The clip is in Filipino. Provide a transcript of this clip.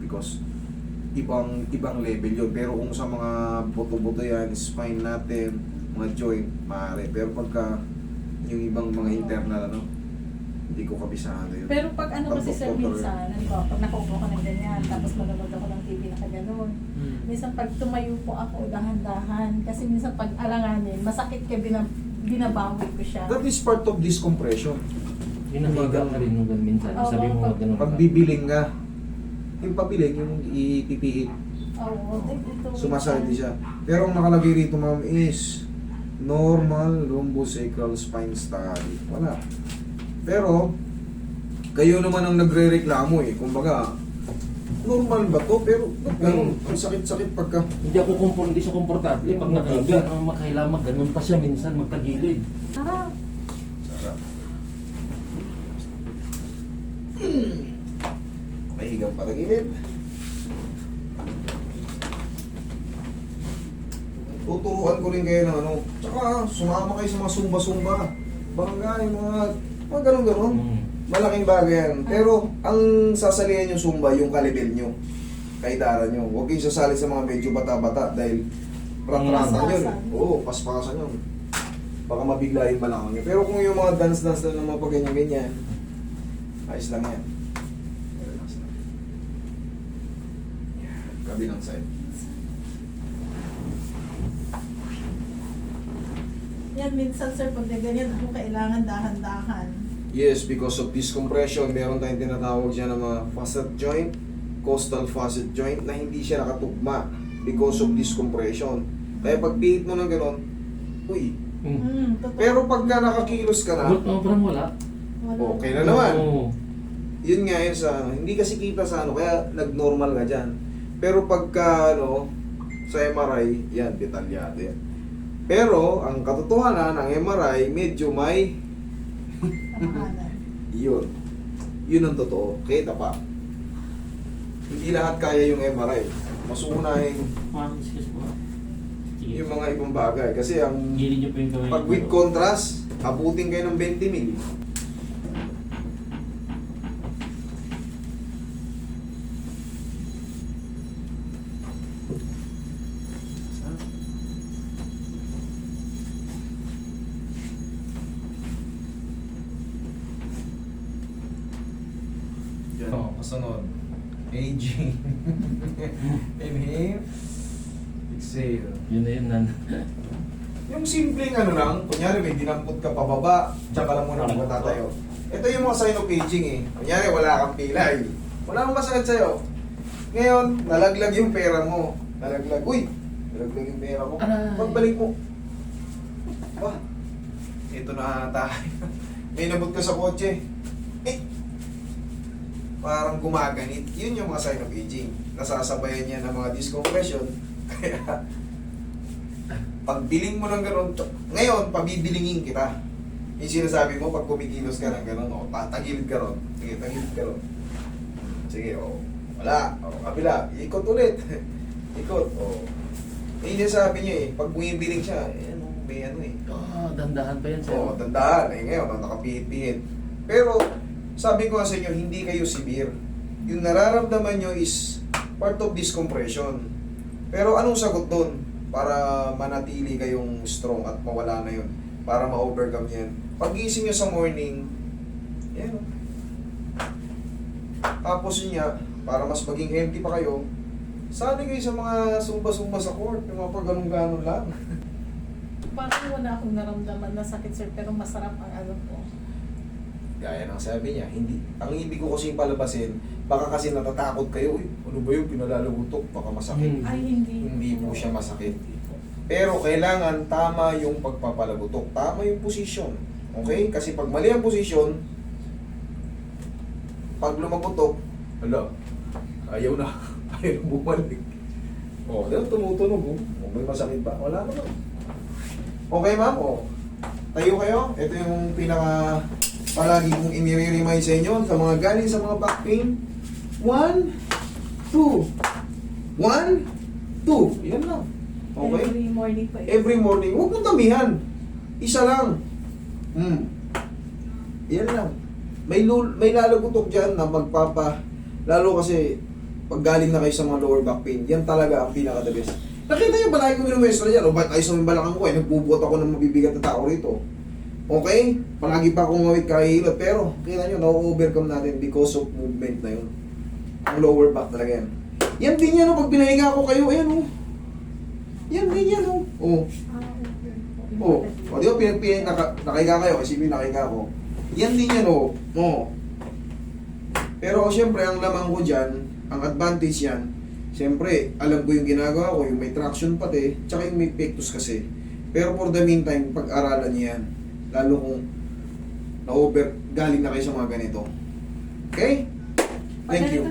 because ibang level yun. Pero kung sa mga buto-buto yan, spine natin, mga joint, maaari. Pero pagka yung ibang mga internal, ano, hindi ko kabisado yun. Pero pag ano kasi sir, Pag-doktor minsan, ano ba, pag nakaupo ka ng ganyan, tapos manonood ako ng TV na kaganon. Minsan pag tumayo po ako, dahan-dahan. Kasi minsan pag alanganin, masakit kaya binabawi ko siya. That is part of this compression. Hinahiga ka rin nung minsan. Oo, Sabi mo pag- ganun ka. Pag bibiling ka, yung papiling, yung ipipiit, Oo, ito. sumasakit siya. Pero ang nakalagay rito, ma'am, is normal lumbosacral spine study. Wala. Pero, kayo naman ang nagre-reklamo eh. Kumbaga, normal ba to? Pero, ganun, ang sakit-sakit pagka... Hindi siya komportable. Pag nakahiga, ang makailamag, ganun pa siya minsan magkagilid. Tara. Sarap. May higang patagilid. Tuturuan ko rin kayo ng ano. Tsaka, sumama kayo sa mga sumba-sumba. Bangga, yung mga ganun-ganun. Malaking bagay yan. Pero, ang sasalihan yung sumba, yung kalibel nyo. Kaidaran nyo. Huwag kayong sasali sa mga medyo bata-bata dahil rat-ratan yun. Paspasan. Oo, paspasan yun. Baka mabigla yung balakang nyo. Pero kung yung mga dance-dance na ng mga pag-ganyan-ganyan, ayos lang yan. Relax lang. Yan, kabilang side. Yan, minsan sir, pag na ganyan ako, kailangan dahan-dahan. Yes, because of this compression, meron tayong tinatawag siya ng mga facet joint, costal facet joint, na hindi siya nakatugma because of this compression. Kaya pag pihit mo ng gano'n, uy. Totoo. Pero pagka nakakilos ka na, Parang wala. Wala. okay na naman. Oo. Yun nga yun sa, hindi kasi kita sa ano, kaya nag-normal ka dyan. Pero pagka, ano, sa MRI, yan, detalyado yan. Pero, ang katotohanan ng MRI, medyo may, Kapahanan. yun. Yun ang totoo. Kita pa. Hindi lahat kaya yung MRI. Mas unahin Excuse mo. Sige. yung mga ibang bagay. Kasi ang, Gilid niyo po yung kamay. pag with contrast, abutin kayo ng 20 mil. Yan. Oo. Kasunod. Aging. Inhale. Exhale. Yun na yun, nan. Yung simpleng ano lang, kunyari may dinampot ka pababa, tsaka lang muna magtatayo. Ito yung mga sign of aging eh. Kunyari wala kang pilay. Wala kang masakit sa'yo. Ngayon, nalaglag yung pera mo. Nalaglag. Uy! Nalaglag yung pera mo. Aray. Pagbalik mo. Wah! Ito na tayo. May nabot ka sa kotse. Eh! Parang gumaganit. Yun yung mga sign of aging. Nasasabayan niya ng mga discompression. Kaya, pagbiling mo ng gano'n, ngayon, pabibilingin kita. Yung sinasabi mo, pag kumikilos ka ng gano'n, o, tatagilid ka ron. Sige, tagilid ka ron. Sige, o, wala. O, kabila, ikot ulit. Ikot, o. Yung sinasabi niya eh, pag bumibiling siya, eh, ano, may ano eh. Dandahan pa yan, sir. Oo, tandaan. Eh, ngayon, nakapihit-pihit. Pero, sabi ko nga sa inyo, hindi kayo severe. Yung nararamdaman nyo is part of this compression. Pero anong sagot doon? Para manatili kayong strong at mawala na yun. Para ma-overcome yan. Pag-gising nyo sa morning, yan. Tapos yun nga, para mas maging healthy pa kayo, sali kayo sa mga sumba-sumba sa court. Yung mga pag-ganong-ganon lang. Parang wala akong naramdaman na sakit sir, pero masarap ang ano po. Gaya ng sabi niya, hindi. Ang ibig ko kasing palabasin, baka kasi natatakot kayo, ano ba yung pinalalagutok? Baka masakit. Ay, hindi. Hindi po siya masakit. Pero kailangan tama yung pagpapalagutok. Tama yung posisyon. Okay? Kasi pag mali ang posisyon, pag lumagutok, hala, ayaw na. Ayaw na bumalik. O, dahil tumutunog. O, may masakit ba? Wala naman. Okay, ma'am? O, tayo kayo. Ito yung pinaka palagi kong inire-remind sa inyo sa mga galing sa mga back pain. 1, 2. 1, 2. Yan lang. Okay? Every morning po. Every morning. Huwag mong damihan. Isa lang. Yan lang. May lalagutok dyan na magpapa, lalo kasi pag galing na kayo sa mga lower back pain, yan talaga ang pinaka-the best. Nakita nyo ba lagi ko minumestra yan? O ba't ayos naman balakang ko eh? Nagbubuhat ako ng mabibigat na tao rito. Okay? Palagi pa akong ngawit kahihilot. Pero, kita nyo, na-overcome natin because of movement na yun. Ang lower back talaga yan. Yan din yan, pag pinahiga ko kayo, ayan o. Yan din yan o. O. O, di ba nakahiga kayo, kasi nakahiga ko. Yan din yan o. O. Pero syempre, ang lamang ko dyan, ang advantage yan, syempre, alam ko yung ginagawa ko, yung may traction pati, tsaka yung may pectus kasi. Pero for the meantime, pag-aralan niya yan. Lalo kung na-over, galing na kayo sa mga ganito. Okay? Thank you.